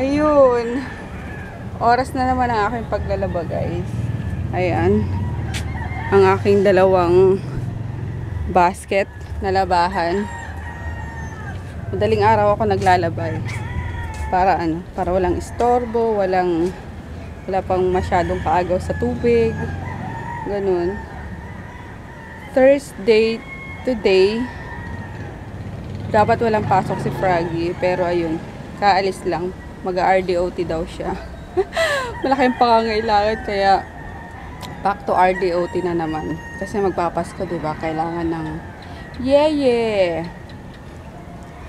Ayun. Oras na naman ang aking paglalaba, guys. Ayan. Ang aking dalawang basket na labahan. Madaling araw ako naglalaba. Para ano? Para walang istorbo, wala pang masyadong kaagaw sa tubig. Ganun. Thursday today. Dapat walang pasok si Froggy, pero ayun, kaalis lang. Mag-RDOT daw siya. Malaking pangangailangan, kaya back to RDOT na naman. Kasi magpapasko, diba? Kailangan ng yeah.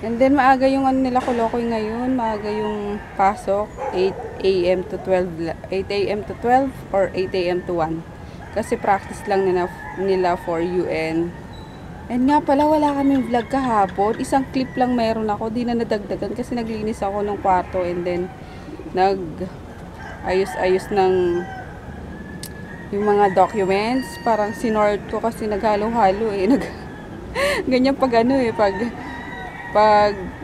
And then maaga yung ano nila Kolokoy ngayon, maaga yung pasok, 8 AM to 12 or 8 AM to 1. Kasi practice lang nila for UN. And nga pala, wala kaming vlog kahapon. Isang clip lang meron ako. Di na nadagdagan kasi naglinis ako ng kwarto and then nag-ayos-ayos ng yung mga documents. Parang sinort ko kasi naghalo-halo eh. Ganyan pag ano eh, pag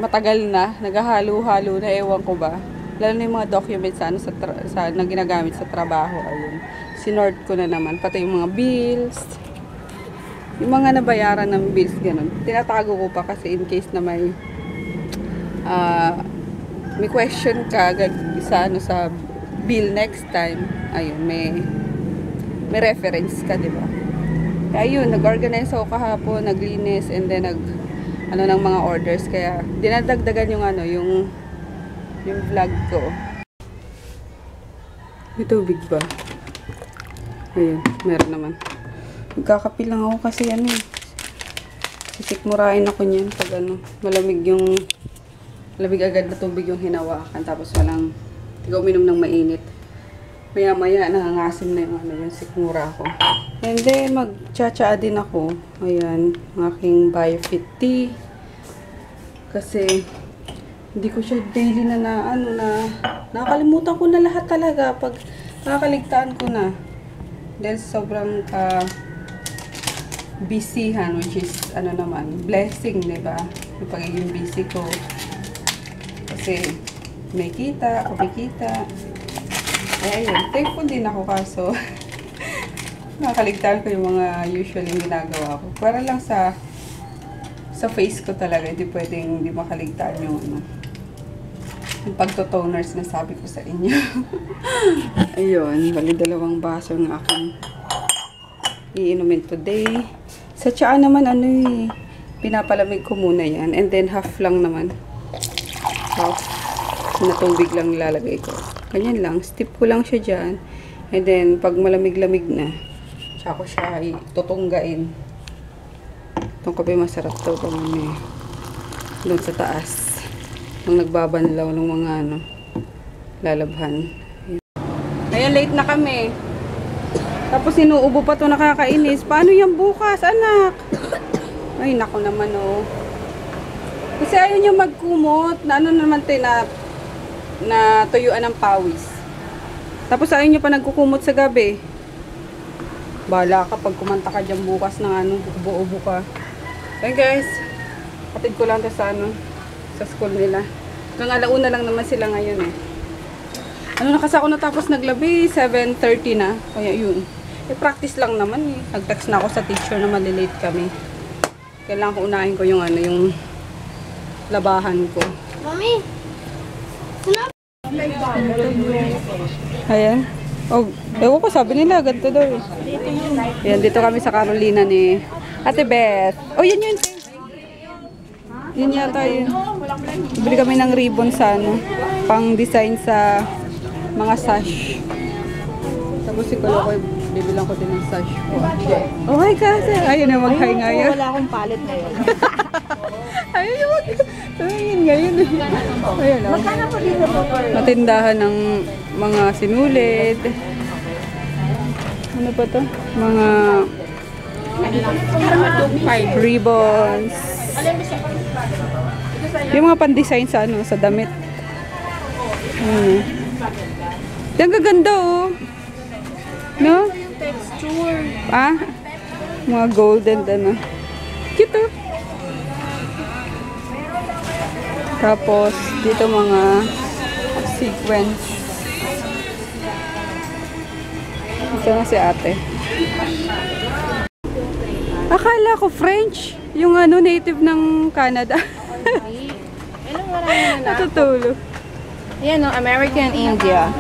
matagal na, naghahalo-halo na, ewan ko ba. Lalo na yung mga documents na ginagamit sa trabaho. Ayun. Sinort ko na naman. Pati yung mga bills. Yung mga nabayaran ng bills, ganun. Tinatago ko pa kasi in case na may question ka sa bill next time. Ayun, may reference ka, di ba? Kaya yun, nag-organize ako kahapon, naglinis, and then ng mga orders. Kaya dinadagdagan yung vlog ko. May tubig ba? Ayun, meron naman. Magkakapi lang ako kasi sisikmurain ako niyan pag malamig agad na tubig yung hinawakan, tapos walang uminom ng mainit. Maya nangangasim na yung sikmura ko. And then magtsatsaa din ako. Ayan, ang aking Biofit tea. Kasi hindi ko siya daily na nakakalimutan ko na lahat talaga pag nakakaligtaan ko na. Dahil sobrang busyhan, which is blessing, diba? Yung pagiging busy ko. Kasi may kita, kumikita. Ayun, thankful din ako kaso nakaligtaan ko yung mga usually ginagawa ko. Para lang sa face ko talaga, hindi pwedeng hindi makaligtaan yung pagtotoners na sabi ko sa inyo. Ayun, bali 2 baso ng aking iinumin today. Sa tsaa naman, pinapalamig ko muna yan. And then, half lang naman. Half na tubig lang nilalagay ko. Ganyan lang. Steep ko lang siya dyan. And then, pag malamig-lamig na, tsaka ko siya tutunggain. Itong kape masarap to. Doon sa taas. Nung nagbabanlaw ng mga lalabhan. Ayan, late na kami. Tapos inuubo pa to, nakakainis. Paano yan bukas, anak? Ay, nako naman Kasi ayaw niya magkumot. Na naman na tuyuan ng pawis. Tapos ayaw niya pa nagkukumot sa gabi. Bala ka pag kumanta ka dyan bukas ng ubo-ubo ka. Ayun guys, kapatid ko lang to sa school nila. Hanggang alauna lang naman sila ngayon eh. Kasi ako natapos naglabi, 7:30 na. Kaya yun. Practice lang naman eh. Nag-text na ako sa teacher na malilate kami. Kailangan ko unahin ko yung labahan ko. Mami! Ayan. Ewan ko, sabi nila, ganito daw eh. Ayan, dito kami sa Carolina ni Ate Beth. Yan yun. Yun yata yun. Bili kami ng ribbon sa pang design sa mga sash. Tapos si Kolokoy, bibilang ko din ng sash ko. Oh my God! Ayun na, mag-hi ngayon. Wala akong palit ngayon. Ayun na, ayun ngayon. Ayun na. Magkano po dito po? Matindahan ng mga sinulid. Ano pa to? Mga ribbons. Yung mga pan-design sa sa damit. Ang gaganda no? Texture. Mga golden cute Tapos dito mga Wens. Ito na si ate. Akala ko French. Yung ano, native ng Canada. Ilang marami na na. Natutulog. Yan, no, America and India.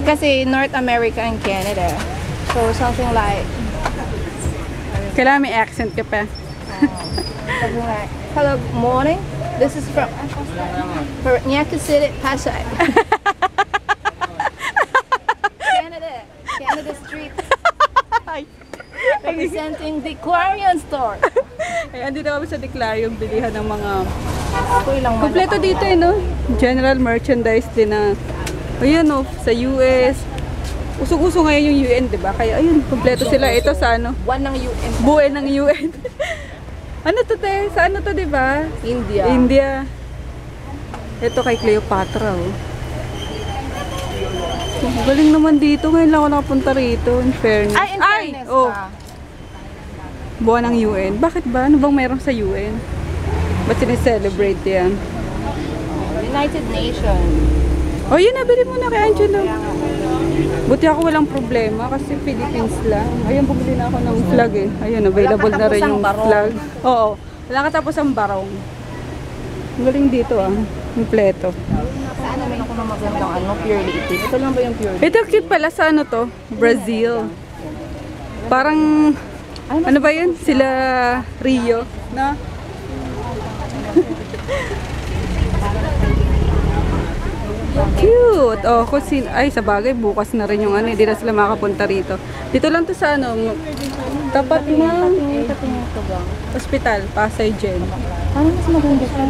Kasi North America and Canada. So, something like, Kailangan may accent ka pa. something like, hello, morning. This is from Nyaka City, Pasay. Canada Street. Representing the Clarion Store. Ay, andito kami sa Declarium, bilihan ng mga... Ako ilang Kompleto dito eh, no? General merchandise din na... Ayan, no? Sa US. Usog-uso ngayon yung UN, di ba? Kaya, ayun, kompleto sila. Ito sa ano? One ng UN. Buhay ng UN. Ano to, te? Sa ano to, di ba? India. India. Ito kay Cleopatra, oh. Galing naman dito. Ngayon lang ako nakapunta rito. In fairness. Ay, in fairness oh. ka. Buwan ng UN. Bakit ba? Ano bang meron sa UN? Ba't sineselebrate yan? United Nations. Oh, yun, nabili mo na kay Angelo. Buti ako walang problema kasi Philippines lang. Ayun, bumili na ako ng flag eh. Ayun, available na rin yung barong. flag. Oo. Wala katapos ang barong. Ang galing dito ah. Kompleto. Saan naman ako ng magandang ano, purely itim. Ito lang ba yung purely? Ito cute pala sa ano to? Brazil. Parang, ano ba yun? Sila Rio, na? Cute! Oh, kasi, ay, sa bagay, bukas na rin yung ano, hindi na sila makapunta rito. Dito lang to sa ano, tapat na hospital, Pasay Gen. Ano mas maganda siya?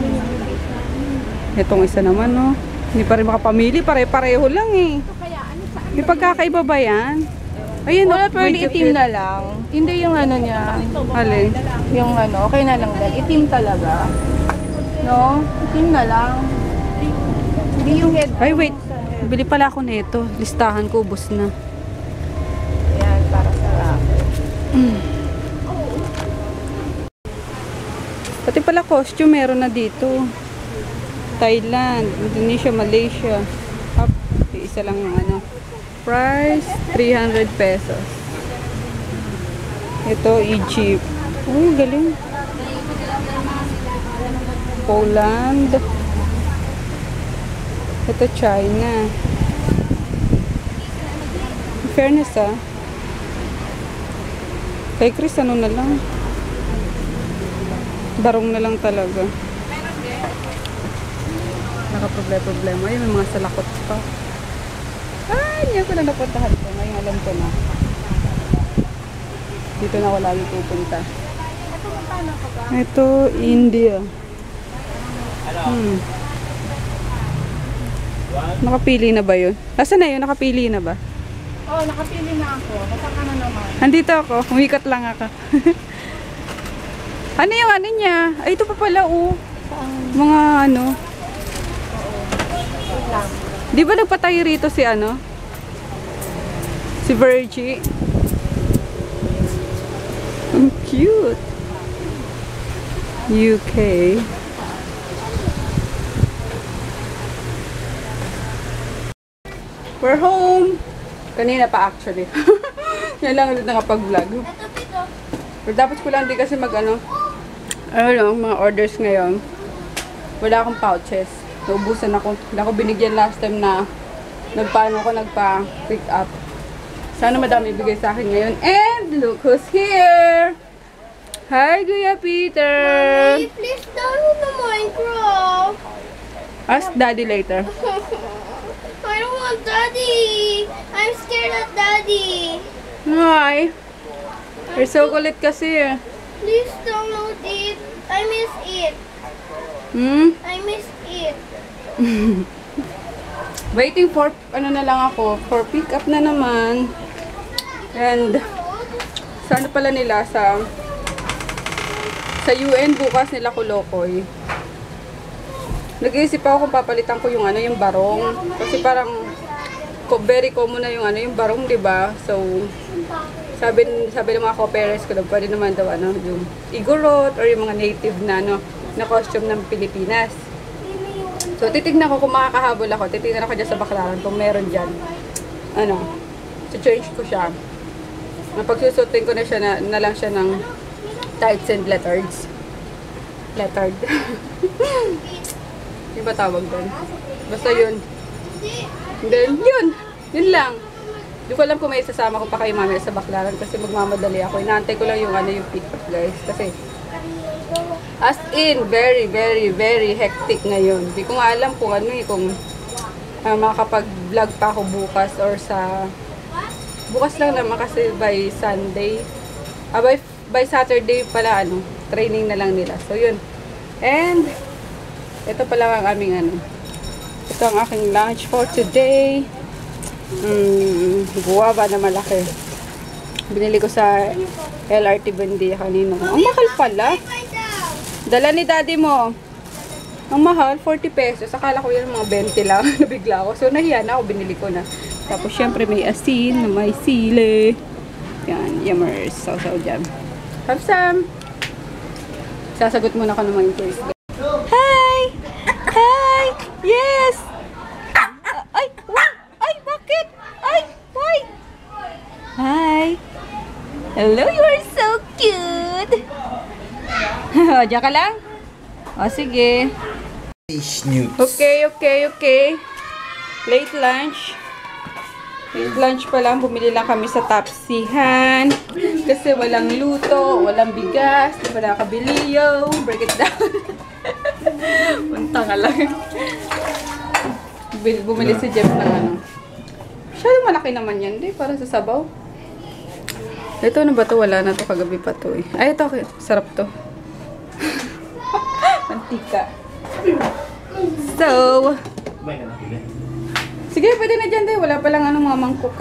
Itong isa naman, no? Hindi pa rin makapamili, pare-pareho lang eh. May pagkakaiba ba yan? Ayun, Wala, no, purely medyo itim cute. na lang. Hindi yung ano niya. Alin? Yung ano, okay na lang din. Itim talaga. No? Itim na lang. Hindi yung head. Ay, wait. Bili pala ako nito. Listahan ko, ubos na. Yan, para sa Pati pala costume, meron na dito. Thailand, Indonesia, Malaysia. Up, isa lang yung ano. Price, 300 pesos. Ito, Egypt. Uy, galing. Poland. Ito, China. In fairness, ah. Kay Chris, ano na lang. Barong na lang talaga. Nakaproblema. Ay, may mga salakot pa. Ay, hindi ko na napuntahan ko. Ngayon alam ko na. Dito na ako lagi pupunta. Ito, India. Nakapili na ba yun? Nasaan na yun? Nakapili na ba? Oh, nakapili na ako. Nasaka na naman. Andito ako. Humikat lang ako. Ano yung ano niya? Ay, ito pa pala, oh. Mga ano. Di ba nagpatay rito si ano? Si Virgie. Ang cute. UK. We're home. Kanina pa actually. Yan lang ulit nakapag-vlog. Pero dapat ko lang din kasi mag-ano. Ano, mga orders ngayon. Wala akong pouches. Naubusan ako. Hindi ako binigyan last time na nagpa-pick up. Sana madami ibigay sa akin ngayon. And look who's here! Hi, Kuya Peter! Mommy, please download the Minecraft. Ask Daddy later. I don't want Daddy. I'm scared of Daddy. Hi! You're so kulit kasi. Please download it. I miss it. I miss it. Waiting for, ano na lang ako, for pick up na naman. And, sana pala nila sa UN bukas nila Kulokoy. Nag-iisip ako kung papalitan ko yung ano, yung barong. Kasi parang very common na yung ano, yung barong, 'di ba? So sabi ng mga co-parents ko, pwede naman daw ano, yung igorot or yung mga native na ano, na costume ng Pilipinas. So, titignan ko kung makakahabol ako. Titignan ako dyan sa Baclaran kung meron dyan. Ano, change ko siya. Pagsusutin ko na siya na lang siya ng tights and leotards. Leotard. Yung ba tawag doon? Basta yun. And then, yun lang. Hindi ko alam kung may isasama ko pa kayo mamaya sa Baclaran kasi magmamadali ako. Inaantay ko lang yung yung pick up, guys. Kasi, as in, very, very, very hectic ngayon. Hindi ko nga alam kung kung makakapag-vlog pa ako bukas or sa... Bukas lang naman kasi by Sunday. By Saturday pala, training na lang nila. So, yun. And, ito pala ang aming ito ang aking lunch for today. Guwaba na malaki. Binili ko sa LRT Buendia kanina. Ang mahal pala. Dala ni daddy mo. Ang mahal, 40 pesos. Akala ko yan mga 20 lang. Nabigla ako. So, nahiya na ako. Binili ko na. Tapos, syempre, may asin, may sili. Yan, yummers. Sausaw dyan. Have some. Sasagot muna ako ng mga inquiries. Hi! Hi! Yes! Ay! Wow! Ay! Bakit? Ay! Why? Hi! Hello! You are so cute! Diyan ka lang? O, sige. Okay. Late lunch. Late lunch pa lang. Bumili lang kami sa Tapsihan. Kasi walang luto, walang bigas. Di pa nakabili, yo. Break it down. Punta ka lang. Bumili si Jeff ng Masyadong malaki naman yan. Di, para sa sabaw. Ito, ano ba to? Wala na to. Kagabi pa to eh. Ay, ito. Sarap to. Antika. So, sige, pwede na dyan tayo. Wala palang mga mangkok.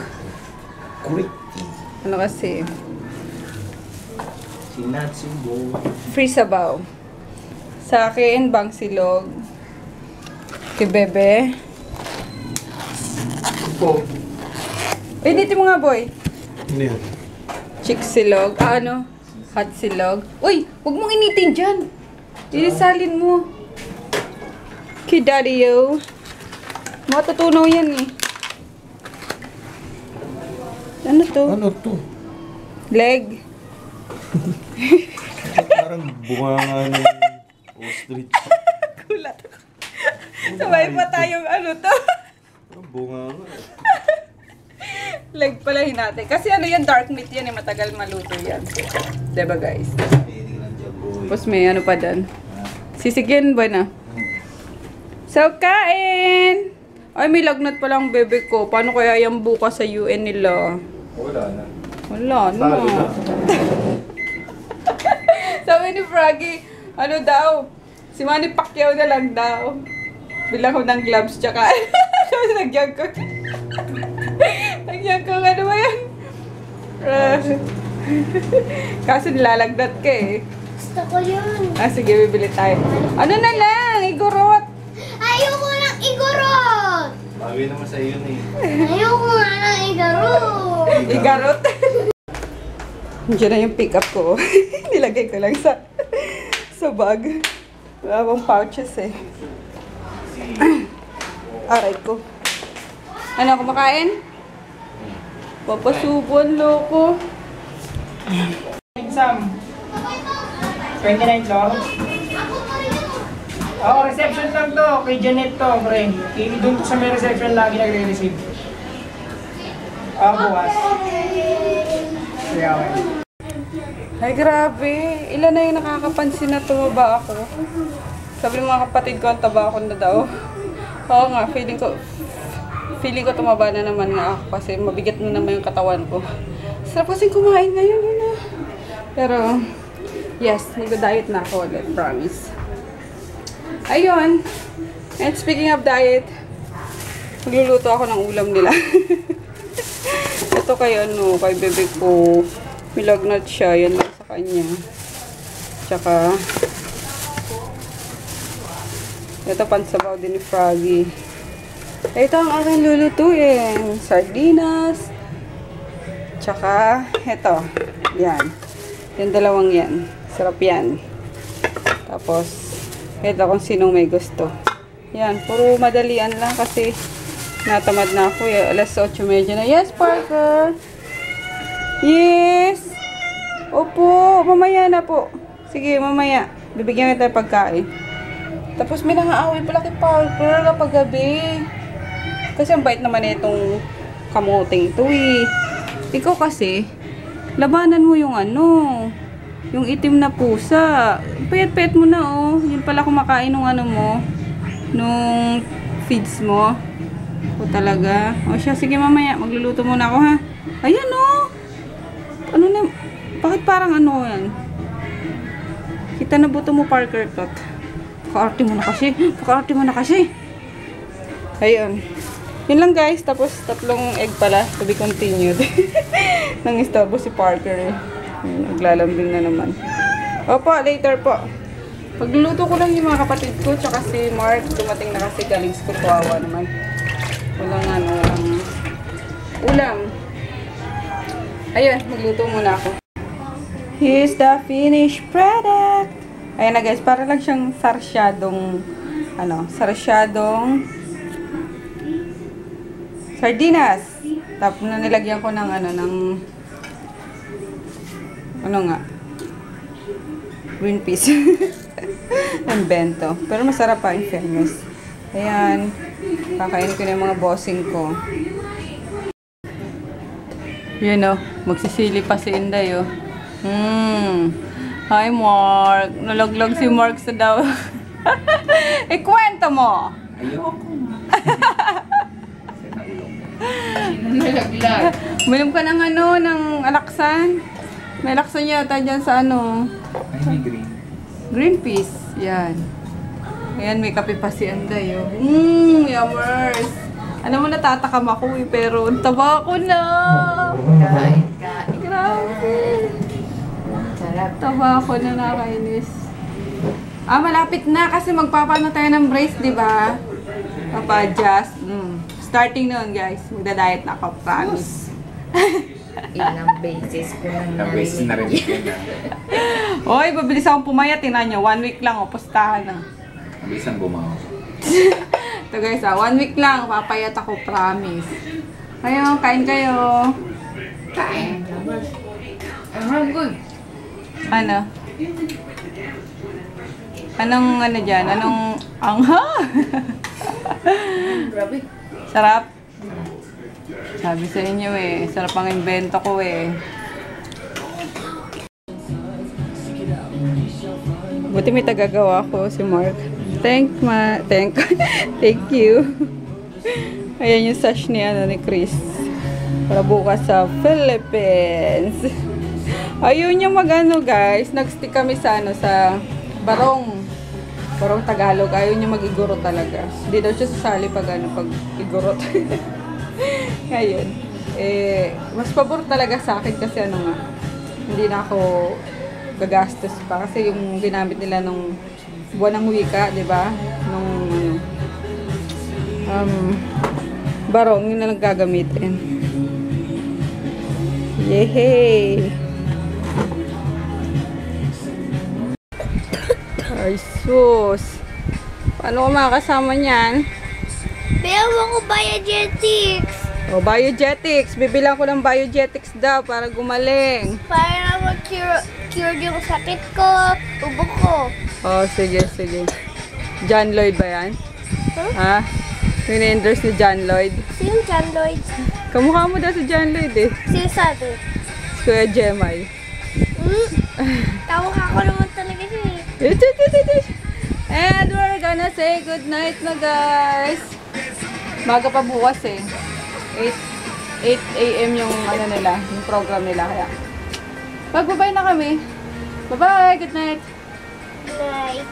Ano kasi? Free sabaw. Sa akin, bang silog. Kay Bebe. Dito mo nga, boy. Ano yan? Chick silog. Hot silog. Uy, huwag mong initin dyan. Ilisalin mo. Kay Daddy, yo. Matutunaw yan eh. Ano to? Ano to? Leg. Parang bunga nga ng ostrich. Kulat. Sabay pa tayong to. Parang bunga nga. Leg palahin natin. Kasi yan, dark meat yan eh. Matagal maluto yan. Diba guys? Tapos may pa dyan. Sisigyan ba na? So, kain! Ay, may lagnat pa lang bebe ko. Paano kaya yung bukas sa UN nila? Wala na. Sabi ni Froggy, daw? Si Manny Pacquiao na lang daw. Bilang ko ng gloves, tsaka sabi nagyag ko. Nagyag ko, ano ba yan? Kaso nilalagnat ka eh. Gusto ko yun. Sige, bibili tayo. Ano na lang, igorot. Ayoko ng igorot! Bagay naman sa iyo eh. Ayoko nga ng igorot! Igarot. Diyan na yung pick up ko. Nilagay ko lang sa bag. Wala bang pouches eh. Aray ko. Ano, kumakain? Papasubon, loko. Exam. 29 floor. Oo, reception lang to. Kay Janet to, pre. Doon to sa may reception lagi nagre-receive. Bukas. Kaya okay. Ay, grabe. Ilan na yung nakakapansin na tumaba ako. Sabi ng mga kapatid ko, ang taba ako na daw. Oo nga, feeling ko tumaba na naman nga ako kasi mabigat na naman yung katawan ko. Sarap kasing kumain ngayon. Pero, yes, nag-diet na ako ulit, promise. Ayun. And speaking of diet, magluluto ako ng ulam nila. Ito kay kay bebe ko. Milagnat siya, yan lang sa kanya. Tsaka, ito pansabaw din ni Froggy. Ito ang aking lulutuin. Sardinas. Tsaka, ito. Yan. Yung dalawang yan. Sarap yan. Tapos, ito kung sinong may gusto. Yan, puro madalian lang kasi natamad na ako. Alas 8:30 na. Yes, Parker. Yes. Opo, mamaya na po. Sige, mamaya. Bibigyan kita ng pagkain. Tapos may nangaaway pala kay Parker kapag gabi. Kasi ang bait naman itong kamuting to eh. Ikaw kasi, labanan mo yung ano, yung itim na pusa. Payat-payat mo na oh. Yun pala kumakain nung ano mo, nung feeds mo. O talaga. O siya, sige mamaya, magluluto muna ako ha. Ayan oh. Ano na, bakit parang ano yan? Kita na buto mo, Parker Tot. Paka-arte mo na kasi. Paka-arte mo na kasi. Ayun. Yun lang guys. Tapos 3 egg pala. To be continued. Nang-istorbo si Parker eh. Naglalambing na naman. Opo, later po. Pagluluto ko lang yung mga kapatid ko. Tsaka si Mark. Dumating na kasi galing school. Kawawa naman. Walang ano, walang ulam. Ayun, magluto muna ako. Here's the finished product. Ayan na guys, para lang siyang sarsyadong, ano, sarsyadong sardinas. Tapos na nilagyan ko ng, ano, ng, ano nga, green peas. Ng bento. Pero masarap pa, in fairness. Ayan, kakainin ko na yung mga bossing ko. Yun o, magsisili pa si Inday o. Hi Mark, nalaglag si Mark sa daw. Ikwento mo. Ayoko. Nalaglag. Uminom ka ng ano, ng alaksan. May alaksan yata dyan sa ano. Ay, may green. Green peas. Yan. Ayan, may kape pa si Inday o. Yummers. Alam mo, natatakam ako eh, pero ang taba ko na. Kain. Grabe. Sarap. Taba ko na, nakainis. Malapit na kasi magpapano tayo ng brace, di ba? Papa-adjust. Starting noon, guys. Magda-diet na ako, promise. Ilang beses ko nang Nabase na rin ko na. Oy, mabilis akong pumayat. Tingnan nyo, 1 week lang, pustahan na. Nabase ang bumawa. Ito guys, 1 week lang, papayat ako, promise. Kayo, kain kayo. Kain. Good. Ano? Anong ano dyan? Anong angha? Grabe. Sarap? Sabi sa inyo eh, sarap ang invento ko eh. Buti may tagagawa ko si Mark. Thank you. Ayan yung sash ni, ano, ni Chris. Para bukas sa Philippines. Ayun yung mag-ano guys. Nag-stick kami sa ano, sa Barong Tagalog. Ayun yung mag-iguro talaga. Hindi daw siya sasali pag ano, pag igurot. Ngayon. Mas pabor talaga sa akin kasi ano nga. Hindi na ako gagastos pa. Kasi yung ginamit nila nung buwan ng wika, di ba? Nung Barong, yun na lang gagamitin. Yehey! Ay, sus! Paano ko makakasama niyan? Pero ako Biogetics. O, Biogetics. Bibilang ko ng Biogetics daw para gumaling. Para mag-cure yung sakit ko, ubo ko. O, sige. John Lloyd ba yan? Ha? Ini-endorse ni John Lloyd. Sino John Lloyd? Kamukha mo daw si John Lloyd eh. Sino sabi? Si Kuya Jemay. Tawag ako naman talaga siya eh. And we're gonna say good night na guys. Maga pa bukas eh. 8 a.m. yung ano nila, yung program nila. Kaya magbabay na kami. Bye-bye, good night. Bye.